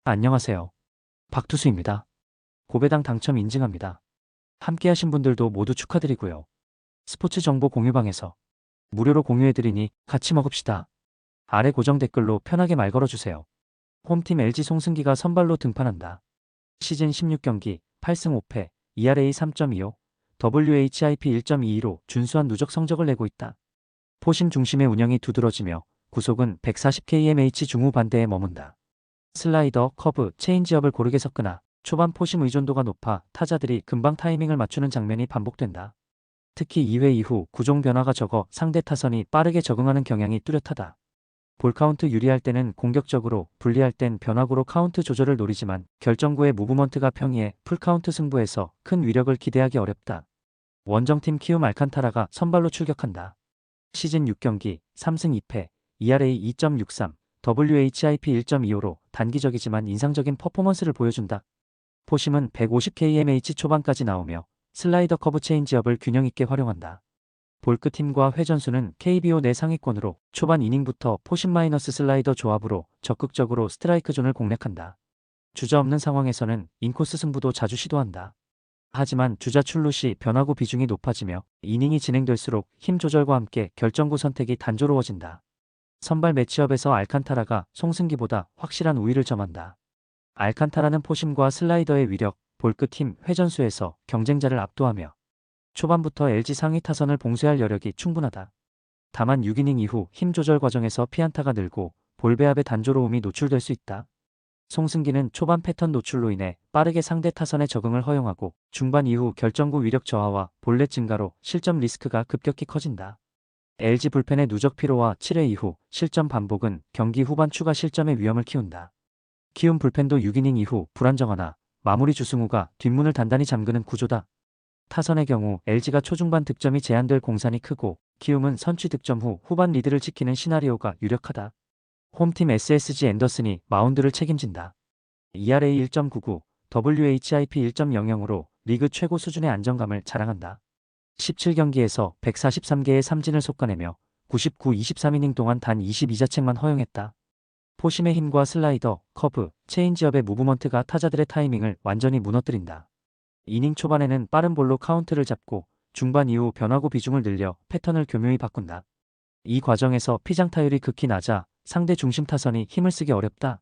안녕하세요. 박투수입니다. 고배당 당첨 인증합니다. 함께하신 분들도 모두 축하드리고요. 스포츠 정보 공유방에서 무료로 공유해드리니 같이 먹읍시다. 아래 고정 댓글로 편하게 말 걸어주세요. 홈팀 LG 송승기가 선발로 등판한다. 시즌 16경기 8승 5패, ERA 3.25, WHIP 1.22로 준수한 누적 성적을 내고 있다. 포심 중심의 운영이 두드러지며 구속은 140kmh 중후반대에 머문다. 슬라이더, 커브, 체인지업을 고르게 섞으나 초반 포심 의존도가 높아 타자들이 금방 타이밍을 맞추는 장면이 반복된다. 특히 2회 이후 구종 변화가 적어 상대 타선이 빠르게 적응하는 경향이 뚜렷하다. 볼카운트 유리할 때는 공격적으로, 불리할 땐 변화구로 카운트 조절을 노리지만 결정구의 무브먼트가 평이해 풀카운트 승부에서 큰 위력을 기대하기 어렵다. 원정팀 키움 알칸타라가 선발로 출격한다. 시즌 6경기 3승 2패, ERA 2.63, WHIP 1.25로 단기적이지만 인상적인 퍼포먼스를 보여준다. 포심은 150kmh 초반까지 나오며 슬라이더 커브 체인지업을 균형 있게 활용한다. 볼크팀과 회전수는 KBO 내 상위권으로 초반 이닝부터 포심 마이너스 슬라이더 조합으로 적극적으로 스트라이크 존을 공략한다. 주자 없는 상황에서는 인코스 승부도 자주 시도한다. 하지만 주자 출루 시 변화구 비중이 높아지며 이닝이 진행될수록 힘 조절과 함께 결정구 선택이 단조로워진다. 선발 매치업에서 알칸타라가 송승기보다 확실한 우위를 점한다. 알칸타라는 포심과 슬라이더의 위력, 볼끝힘, 회전수에서 경쟁자를 압도하며 초반부터 LG 상위 타선을 봉쇄할 여력이 충분하다. 다만 6이닝 이후 힘 조절 과정에서 피안타가 늘고 볼 배합의 단조로움이 노출될 수 있다. 송승기는 초반 패턴 노출로 인해 빠르게 상대 타선의 적응을 허용하고 중반 이후 결정구 위력 저하와 볼넷 증가로 실점 리스크가 급격히 커진다. LG 불펜의 누적 피로와 7회 이후 실점 반복은 경기 후반 추가 실점의 위험을 키운다. 키움 불펜도 6이닝 이후 불안정하나 마무리 주승우가 뒷문을 단단히 잠그는 구조다. 타선의 경우 LG가 초중반 득점이 제한될 공산이 크고 키움은 선취 득점 후 후반 리드를 지키는 시나리오가 유력하다. 홈팀 SSG 앤더슨이 마운드를 책임진다. ERA 1.99, WHIP 1.00으로 리그 최고 수준의 안정감을 자랑한다. 17경기에서 143개의 삼진을 솎아내며 99-23이닝 동안 단 22자책만 허용했다. 포심의 힘과 슬라이더, 커브, 체인지업의 무브먼트가 타자들의 타이밍을 완전히 무너뜨린다. 이닝 초반에는 빠른 볼로 카운트를 잡고 중반 이후 변화구 비중을 늘려 패턴을 교묘히 바꾼다. 이 과정에서 피장타율이 극히 낮아 상대 중심 타선이 힘을 쓰기 어렵다.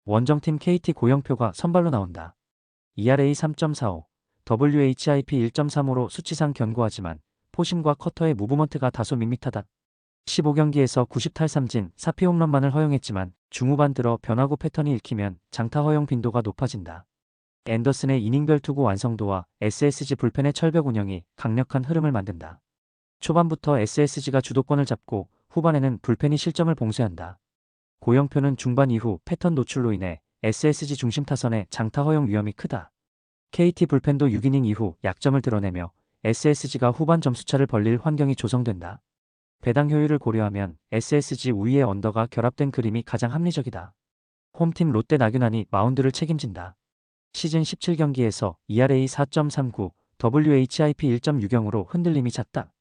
원정팀 KT 고영표가 선발로 나온다. ERA 3.45, WHIP 1.35로 수치상 견고하지만 포심과 커터의 무브먼트가 다소 밋밋하다. 15경기에서 90탈삼진 4피 홈런만을 허용했지만 중후반 들어 변화구 패턴이 읽히면 장타 허용 빈도가 높아진다. 앤더슨의 이닝별 투구 완성도와 SSG 불펜의 철벽 운영이 강력한 흐름을 만든다. 초반부터 SSG가 주도권을 잡고 후반에는 불펜이 실점을 봉쇄한다. 고영표는 중반 이후 패턴 노출로 인해 SSG 중심 타선의 장타 허용 위험이 크다. KT 불펜도 6이닝 이후 약점을 드러내며 SSG가 후반 점수차를 벌릴 환경이 조성된다. 배당 효율을 고려하면 SSG 우위의 언더가 결합된 그림이 가장 합리적이다. 홈팀 롯데 나균안이 마운드를 책임진다. 시즌 17경기에서 ERA 4.39, WHIP 1.60으로 흔들림이 잦다.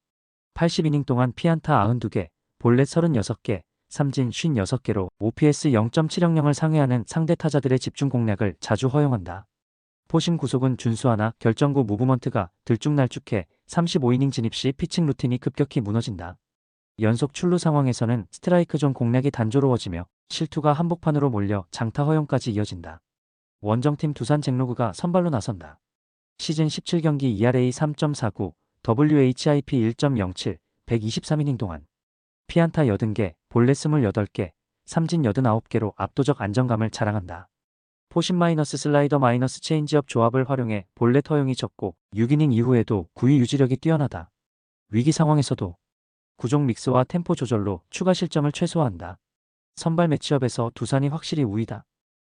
80이닝 동안 피안타 92개, 볼넷 36개, 삼진 56개로 OPS 0.700을 상회하는 상대 타자들의 집중 공략을 자주 허용한다. 포심 구속은 준수하나 결정구 무브먼트가 들쭉날쭉해 35이닝 진입 시 피칭 루틴이 급격히 무너진다. 연속 출루 상황에서는 스트라이크 존 공략이 단조로워지며 실투가 한복판으로 몰려 장타 허용까지 이어진다. 원정팀 두산 잭로그가 선발로 나선다. 시즌 17경기 ERA 3.49, WHIP 1.07, 123이닝 동안 피안타 80개, 볼넷 28개, 삼진 89개로 압도적 안정감을 자랑한다. 포심 마이너스 슬라이더 마이너스 체인지업 조합을 활용해 볼넷 허용이 적고 6이닝 이후에도 구위 유지력이 뛰어나다. 위기 상황에서도 구종 믹스와 템포 조절로 추가 실점을 최소화한다. 선발 매치업에서 두산이 확실히 우위다.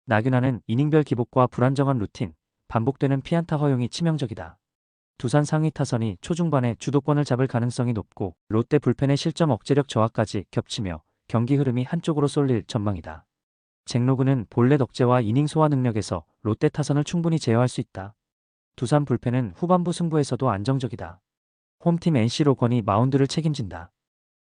나균아는 이닝별 기복과 불안정한 루틴, 반복되는 피안타 허용이 치명적이다. 두산 상위 타선이 초중반에 주도권을 잡을 가능성이 높고 롯데 불펜의 실점 억제력 저하까지 겹치며 경기 흐름이 한쪽으로 쏠릴 전망이다. 잭로그는 볼넷 억제와 이닝 소화 능력에서 롯데 타선을 충분히 제어할 수 있다. 두산 불펜은 후반부 승부에서도 안정적이다. 홈팀 NC 로건이 마운드를 책임진다.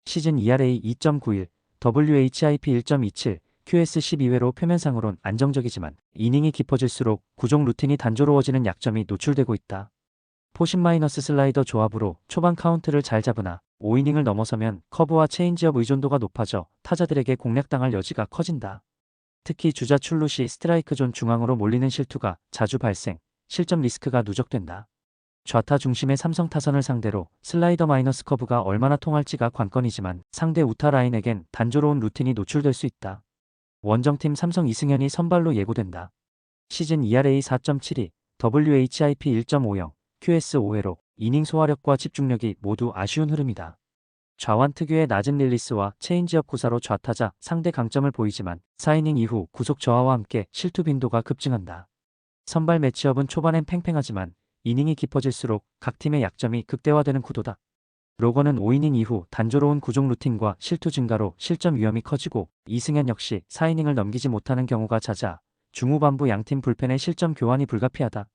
시즌 ERA 2.91, WHIP 1.27, QS12회로 표면상으론 안정적이지만 이닝이 깊어질수록 구종 루틴이 단조로워지는 약점이 노출되고 있다. 포심 마이너스 슬라이더 조합으로 초반 카운트를 잘 잡으나 5이닝을 넘어서면 커브와 체인지업 의존도가 높아져 타자들에게 공략당할 여지가 커진다. 특히 주자 출루 시 스트라이크 존 중앙으로 몰리는 실투가 자주 발생, 실점 리스크가 누적된다. 좌타 중심의 삼성 타선을 상대로 슬라이더 마이너스 커브가 얼마나 통할지가 관건이지만 상대 우타 라인에겐 단조로운 루틴이 노출될 수 있다. 원정팀 삼성 이승현이 선발로 예고된다. 시즌 ERA 4.72, WHIP 1.50, QS 5회로 이닝 소화력과 집중력이 모두 아쉬운 흐름이다. 좌완 특유의 낮은 릴리스와 체인지업 구사로 좌타자 상대 강점을 보이지만 4이닝 이후 구속 저하와 함께 실투 빈도가 급증한다. 선발 매치업은 초반엔 팽팽하지만 이닝이 깊어질수록 각 팀의 약점이 극대화되는 구도다. 로건은 5이닝 이후 단조로운 구종 루틴과 실투 증가로 실점 위험이 커지고 이승현 역시 4이닝을 넘기지 못하는 경우가 잦아 중후반부 양팀 불펜의 실점 교환이 불가피하다.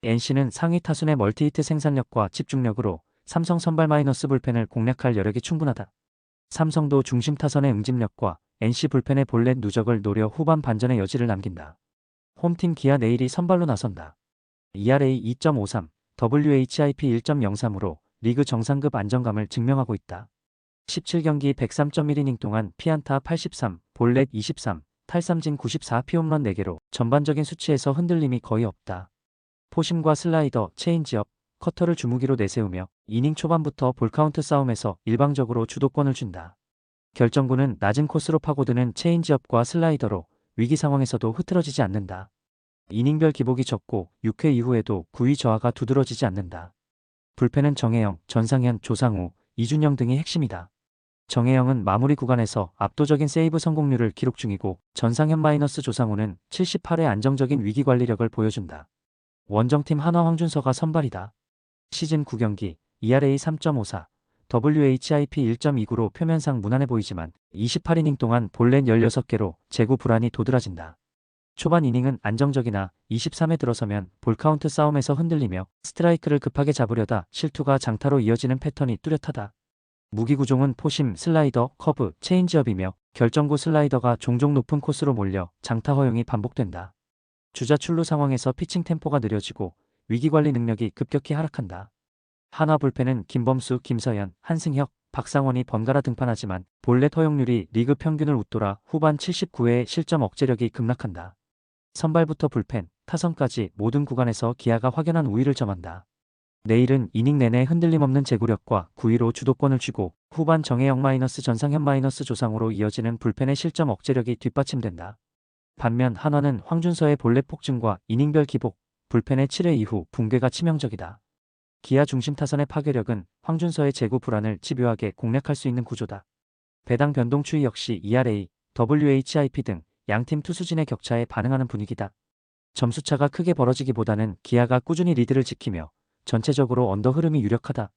NC는 상위 타순의 멀티히트 생산력과 집중력으로 삼성 선발 마이너스 불펜을 공략할 여력이 충분하다. 삼성도 중심 타선의 응집력과 NC 불펜의 볼넷 누적을 노려 후반 반전의 여지를 남긴다. 홈팀 기아 내일이 선발로 나선다. ERA 2.53, WHIP 1.03으로 리그 정상급 안정감을 증명하고 있다. 17경기 103.1이닝 동안 피안타 83, 볼넷 23, 탈삼진 94, 피홈런 4개로 전반적인 수치에서 흔들림이 거의 없다. 포심과 슬라이더, 체인지업, 커터를 주무기로 내세우며 이닝 초반부터 볼카운트 싸움에서 일방적으로 주도권을 준다. 결정구는 낮은 코스로 파고드는 체인지업과 슬라이더로 위기 상황에서도 흐트러지지 않는다. 이닝별 기복이 적고 6회 이후에도 구위 저하가 두드러지지 않는다. 불펜은 정혜영, 전상현, 조상우, 이준영 등이 핵심이다. 정혜영은 마무리 구간에서 압도적인 세이브 성공률을 기록 중이고 전상현 마이너스 조상우는 78회 안정적인 위기 관리력을 보여준다. 원정팀 한화 황준서가 선발이다. 시즌 9경기, ERA 3.54, WHIP 1.29로 표면상 무난해 보이지만 28이닝 동안 볼넷 16개로 제구 불안이 도드라진다. 초반 이닝은 안정적이나 23회 들어서면 볼카운트 싸움에서 흔들리며 스트라이크를 급하게 잡으려다 실투가 장타로 이어지는 패턴이 뚜렷하다. 무기 구종은 포심, 슬라이더, 커브, 체인지업이며 결정구 슬라이더가 종종 높은 코스로 몰려 장타 허용이 반복된다. 주자 출루 상황에서 피칭 템포가 느려지고 위기관리 능력이 급격히 하락한다. 한화 불펜은 김범수, 김서현, 한승혁, 박상원이 번갈아 등판하지만 볼넷 허용률이 리그 평균을 웃돌아 후반 79회의 실점 억제력이 급락한다. 선발부터 불펜, 타선까지 모든 구간에서 기아가 확연한 우위를 점한다. 내일은 이닝 내내 흔들림 없는 제구력과 구위로 주도권을 쥐고 후반 정혜영 마이너스 전상현 마이너스 조상우로 이어지는 불펜의 실점 억제력이 뒷받침된다. 반면 한화는 황준서의 볼넷 폭증과 이닝별 기복, 불펜의 7회 이후 붕괴가 치명적이다. 기아 중심 타선의 파괴력은 황준서의 제구 불안을 집요하게 공략할 수 있는 구조다. 배당 변동 추이 역시 ERA, WHIP 등 양팀 투수진의 격차에 반응하는 분위기다. 점수차가 크게 벌어지기보다는 기아가 꾸준히 리드를 지키며 전체적으로 언더 흐름이 유력하다.